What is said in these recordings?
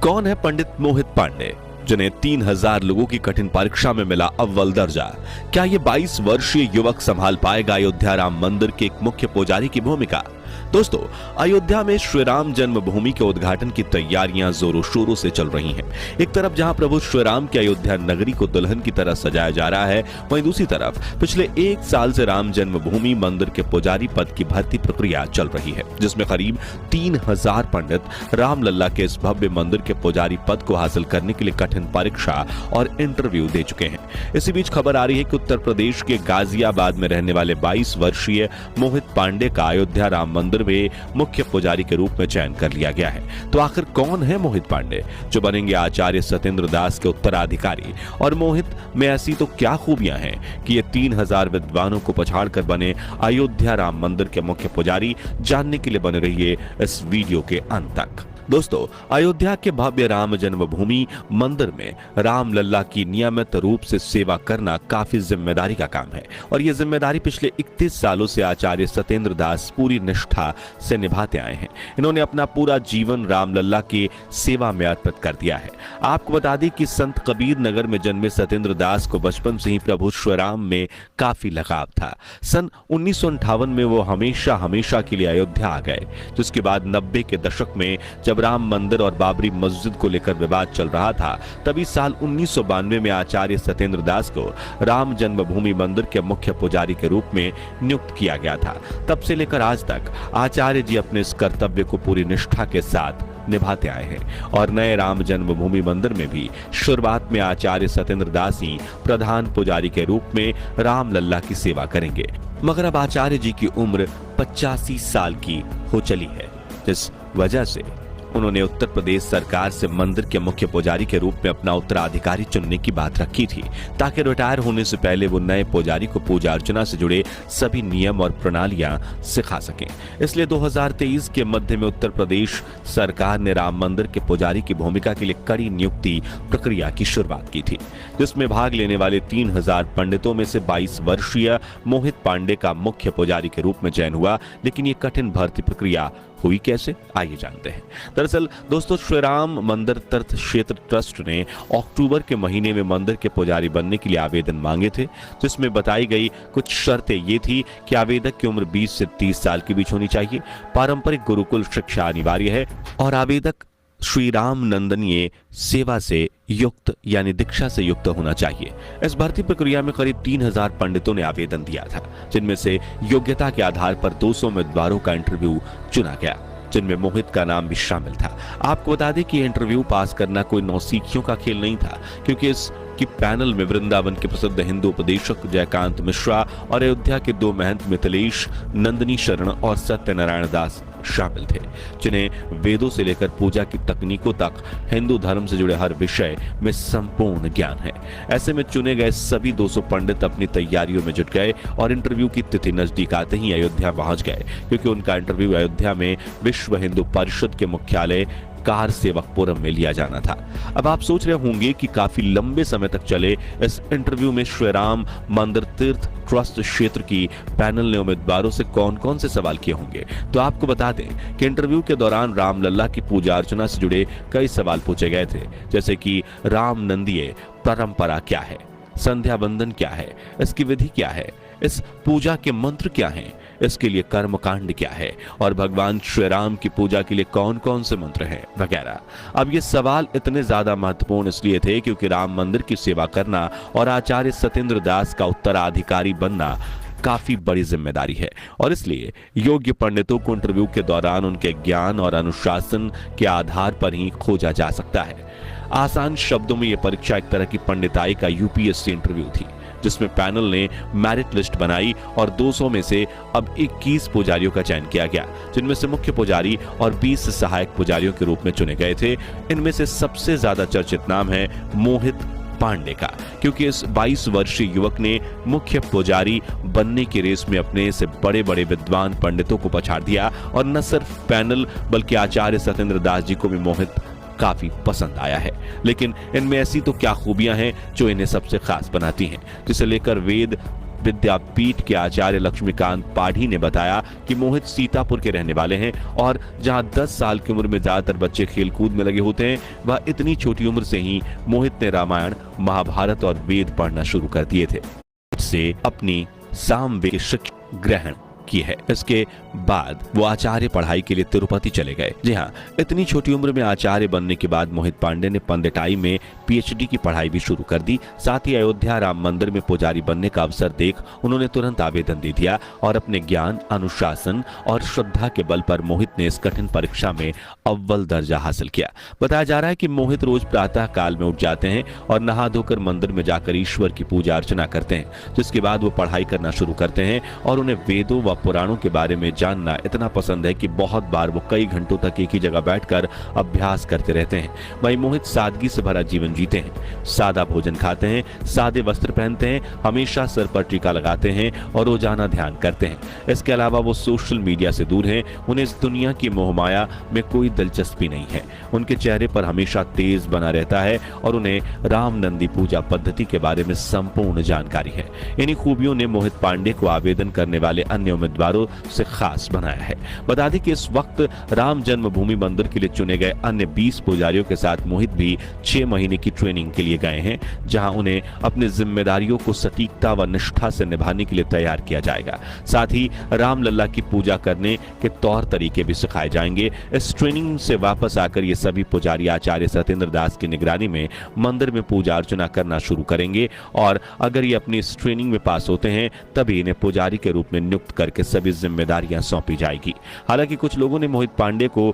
कौन है पंडित मोहित पांडे, जिन्हें 3000 लोगों की कठिन परीक्षा में मिला अव्वल दर्जा? क्या ये 22 वर्षीय युवक संभाल पाएगा अयोध्या राम मंदिर के एक मुख्य पुजारी की भूमिका? दोस्तों, अयोध्या में श्री राम जन्मभूमि के उद्घाटन की तैयारियां जोरों शोरों से चल रही हैं। एक तरफ जहां प्रभु श्री राम की अयोध्या नगरी को दुल्हन की तरह सजाया जा रहा है, वहीं दूसरी तरफ पिछले 1 साल से राम जन्मभूमि मंदिर के पुजारी पद की भर्ती प्रक्रिया चल रही है, जिसमें करीब 3000 पंडित रामलला के इस भव्य मंदिर के पुजारी पद को हासिल करने के लिए कठिन परीक्षा और इंटरव्यू दे चुके हैं। इसी बीच खबर आ रही है कि उत्तर प्रदेश के गाजियाबाद में रहने वाले 22 वर्षीय मोहित पांडे का अयोध्या राम मंदिर में मुख्य पुजारी के रूप में चयन कर लिया गया है। तो आखिर कौन है मोहित पांडे, जो बनेंगे आचार्य सत्येंद्र दास के उत्तराधिकारी? और मोहित में ऐसी तो क्या खूबियां हैं कि ये 3000 विद्वानों को पछाड़कर बने अयोध्या राम मंदिर के मुख्य पुजारी? जानने के लिए बने रहिए इस वीडियो के अंत तक। दोस्तों, अयोध्या के भव्य राम जन्मभूमि मंदिर में रामलला की नियमित रूप से सेवा करना काफी जिम्मेदारी का काम है और यह जिम्मेदारी पिछले 31 सालों से आचार्य सत्येंद्र दास पूरी निष्ठा से निभाते आए हैं। इन्होंने अपना पूरा जीवन रामलला की सेवा में अर्पित कर दिया है। आपको बता दें कि संत कबीर नगर में जन्मे सत्येंद्र दास को बचपन से ही प्रभु श्री राम में काफी लगाव था। सन 1958 में वो हमेशा के लिए अयोध्या आ गए, जिसके बाद 90 के दशक में जब राम मंदिर और बाबरी मस्जिद को लेकर विवाद चल रहा था, तभी साल 1992 में आचार्य सत्येंद्र दास को राम जन्मभूमि मंदिर के मुख्य पुजारी के रूप में नियुक्त किया गया था। तब से लेकर आज तक आचार्य जी अपने इस कर्तव्य को पूरी निष्ठा के साथ निभाते आए हैं और नए राम जन्मभूमि मंदिर में भी शुरुआत में आचार्य सत्येंद्र दास ही प्रधान पुजारी के रूप में रामलला की सेवा करेंगे। मगर अब आचार्य जी की उम्र 85 साल की हो चली है, जिस वजह से उन्होंने उत्तर प्रदेश सरकार से मंदिर के मुख्य पुजारी के रूप में अपना उत्तराधिकारी चुनने की बात रखी थी, ताकि रिटायर होने से पहले वो नए पुजारी को पूजा अर्चना से जुड़े सभी नियम और प्रणालियां सिखा सकें। इसलिए 2023 के मध्य में उत्तर प्रदेश सरकार ने राम मंदिर के पुजारी की भूमिका के लिए कड़ी नियुक्ति प्रक्रिया की शुरुआत की थी, जिसमें भाग लेने वाले 3000 पंडितों में से 22 वर्षीय मोहित पांडे का मुख्य पुजारी के रूप में चयन हुआ। लेकिन ये कठिन भर्ती प्रक्रिया हुई कैसे, आइए जानते हैं। दरअसल दोस्तों, श्री राम मंदिर तीर्थ क्षेत्र ट्रस्ट ने अक्टूबर के महीने में मंदिर के पुजारी बनने के लिए आवेदन मांगे थे, जिसमें बताई गई कुछ शर्तें ये थी कि आवेदक की उम्र 20 से 30 साल के बीच होनी चाहिए, पारंपरिक गुरुकुल शिक्षा अनिवार्य है और आवेदक श्री राम नंदनीय सेवा से युक्त यानी दीक्षा से युक्त होना चाहिए। इस भर्ती प्रक्रिया में करीब 3000 पंडितों ने आवेदन दिया था, जिनमें से योग्यता के आधार पर 200 उम्मीदवारों का इंटरव्यू चुना गया, जिनमें मोहित का नाम भी शामिल था। आपको बता दें कि इंटरव्यू पास करना कोई नौसिखियों का खेल नहीं था, क्योंकि इस कि पैनल में वृंदावन के प्रसिद्ध हिंदू उपदेशक जयकांत मिश्रा और अयोध्या के 2 महंत मिथिलेश नंदनी शरण और सत्यनारायण दास शामिल थे, जिन्हें वेदों से लेकर पूजा की तकनीकों तक हिंदू धर्म से जुड़े हर विषय में संपूर्ण ज्ञान है। ऐसे में चुने गए सभी 200 पंडित अपनी तैयारियों में जुट गए और इंटरव्यू की तिथि नजदीक आते ही अयोध्या पहुंच गए, क्योंकि उनका इंटरव्यू अयोध्या में विश्व हिंदू परिषद के मुख्यालय कार सेवकपुरम में लिया जाना था। अब आप सोच रहे होंगे कि काफी लंबे समय तक चले इस इंटरव्यू में श्री राम मंदिर तीर्थ ट्रस्ट क्षेत्र की पैनल ने उम्मीदवारों से कौन कौन से सवाल किए होंगे। तो आपको बता दें कि इंटरव्यू के दौरान रामलला की पूजा अर्चना से जुड़े कई सवाल पूछे गए थे, जैसे कि राम नंदीय परंपरा क्या है, संध्या बंदन क्या है, इसकी विधि क्या है, इस पूजा के मंत्र क्या हैं, इसके लिए कर्मकांड क्या है और भगवान श्री राम की पूजा के लिए कौन कौन से मंत्र हैं वगैरह। अब ये सवाल इतने ज्यादा महत्वपूर्ण इसलिए थे क्योंकि राम मंदिर की सेवा करना और आचार्य सत्येंद्र दास का उत्तराधिकारी बनना काफी बड़ी जिम्मेदारी है और इसलिए योग्य पंडितों को इंटरव्यू के दौरान उनके ज्ञान और अनुशासन के आधार पर ही खोजा जा सकता है। आसान शब्दों में यह परीक्षा एक तरह की पंडिताई का यूपीएससी इंटरव्यू थी, जिसमें पैनल ने मेरिट लिस्ट बनाई और 200 में से अब 21 पुजारियों का चयन किया गया, जिनमें से मुख्य पुजारी और 20 सहायक पुजारियों के रूप में चुने गए थे। इनमें से सबसे ज्यादा चर्चित नाम है मोहित पांडे का, क्योंकि इस 22 वर्षीय युवक ने मुख्य पुजारी बनने की रेस में अपने से बड़े बड़े विद्वान पंडितों को पछाड़ दिया और न सिर्फ पैनल बल्कि आचार्य सत्येंद्र दास जी को भी मोहित काफी पसंद आया है। लेकिन इनमें ऐसी तो क्या खूबियां हैं जो इन्हें सबसे खास बनाती हैं, जिसे लेकर वेद विद्यापीठ के आचार्य लक्ष्मीकांत पाढ़ी ने बताया कि मोहित सीतापुर के रहने वाले हैं और जहां 10 साल की उम्र में ज्यादातर बच्चे खेलकूद में लगे होते हैं, वह इतनी छोटी उम्र से ही मोहित ने रामायण, महाभारत और वेद पढ़ना शुरू कर दिए थे। से अपनी सामवेद शिक्षा ग्रहण की है। इसके बाद वो आचार्य पढ़ाई के लिए तिरुपति चले गए। जी हाँ, इतनी छोटी उम्र में आचार्य बनने के बाद मोहित पांडे ने पंडिताई में पीएचडी की पढ़ाई भी शुरू कर दी। साथ ही अयोध्या राम मंदिर में पुजारी बनने का अवसर देख उन्होंने तुरंत आवेदन दे दिया और अपने ज्ञान, अनुशासन और श्रद्धा के बल पर मोहित ने इस कठिन परीक्षा में अव्वल दर्जा हासिल किया। बताया जा रहा है कि मोहित रोज प्रातः काल में उठ जाते हैं और नहा धोकर मंदिर में जाकर ईश्वर की पूजा अर्चना करते हैं, जिसके बाद वो पढ़ाई करना शुरू करते हैं और उन्हें वेदों व पुराणों के बारे में जानना इतना पसंद है कि बहुत बार वो कई घंटों तक एक ही जगह बैठकर अभ्यास करते रहते हैं। वहीं मोहित सादगी से भरा जीवन जीते हैं, सादा भोजन खाते हैं, सादे वस्त्र पहनते हैं, हमेशा सर पर टीका लगाते हैं और रोजाना ध्यान करते हैं। इसके अलावा वो सोशल मीडिया से दूर हैं। उन्हें इस दुनिया की मोहमाया में कोई दिलचस्पी नहीं है। उनके चेहरे पर हमेशा तेज बना रहता है और उन्हें राम नंदी पूजा पद्धति के बारे में संपूर्ण जानकारी है। इन्हीं खूबियों ने मोहित पांडे को आवेदन करने वाले अन्य उम्मीदवारों से खास बनाया है। बता दें कि इस वक्त राम जन्मभूमि मंदिर के लिए चुने गए अन्य 20 पुजारियों के साथ मोहित भी 6 महीने की ट्रेनिंग के लिए गए हैं, जहां उन्हें अपनी जिम्मेदारियों को सटीकता व निष्ठा से निभाने के लिए तैयार किया जाएगा। साथ ही रामलला की पूजा करने के तौर तरीके भी सिखाए जाएंगे। इस ट्रेनिंग से वापस आकर ये सभी पुजारी आचार्य सत्येंद्र दास की निगरानी में मंदिर में पूजा अर्चना करना शुरू करेंगे और अगर ये अपनी इस ट्रेनिंग में पास होते हैं तभी इन्हें पुजारी के रूप में नियुक्त करके सभी जिम्मेदारियां सौंपी जाएगी। हालांकि कुछ लोगों ने मोहित पांडे को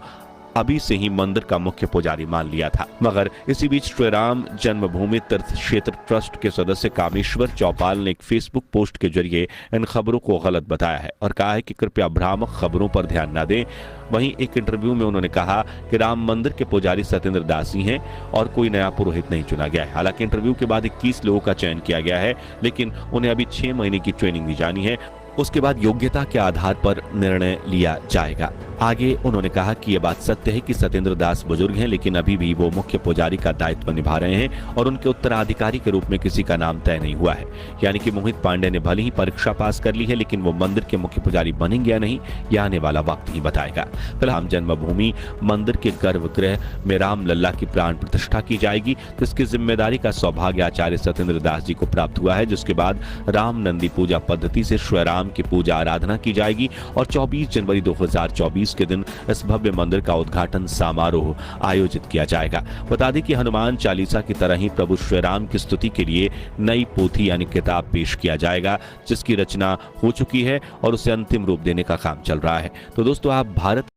अभी से ही मंदिर का मुख्य पुजारी मान लिया था, मगर इसी बीच श्री राम जन्मभूमि तीर्थ क्षेत्र ट्रस्ट के सदस्य कामेश्वर चौपाल ने एक फेसबुक पोस्ट के जरिए इन खबरों को गलत बताया है और कहा है कि कृपया भ्रामक खबरों पर ध्यान न दें। वहीं एक इंटरव्यू में उन्होंने कहा कि राम मंदिर के पुजारी सत्येंद्र दास ही हैं और कोई नया पुरोहित नहीं चुना गया है। हालांकि इंटरव्यू के बाद 21 लोगों का चयन किया गया है, लेकिन उन्हें अभी 6 महीने की ट्रेनिंग दी जानी है। उसके बाद योग्यता के आधार पर निर्णय लिया जाएगा। आगे उन्होंने कहा कि यह बात सत्य है कि सत्येंद्र दास बुजुर्ग हैं, लेकिन अभी भी वो मुख्य पुजारी का दायित्व निभा रहे हैं और उनके उत्तराधिकारी के रूप में किसी का नाम तय नहीं हुआ है। यानी कि मोहित पांडे ने भले ही परीक्षा पास कर ली है, लेकिन वो मंदिर के मुख्य पुजारी बनेंगे या नहीं, यह आने वाला वक्त ही बताएगा। फिलहाल जन्मभूमि मंदिर के गर्भगृह में रामलला की प्राण प्रतिष्ठा की जाएगी, जिसकी जिम्मेदारी का सौभाग्य आचार्य सत्येंद्र दास जी को प्राप्त हुआ है, जिसके बाद राम नंदी पूजा पद्धति से श्री राम की पूजा आराधना की जाएगी और 24 जनवरी 2024 के दिन इस भव्य मंदिर का उद्घाटन समारोह आयोजित किया जाएगा। बता दें कि हनुमान चालीसा की तरह ही प्रभु श्री राम की स्तुति के लिए नई पोथी यानी किताब पेश किया जाएगा, जिसकी रचना हो चुकी है और उसे अंतिम रूप देने का काम चल रहा है। तो दोस्तों, आप भारत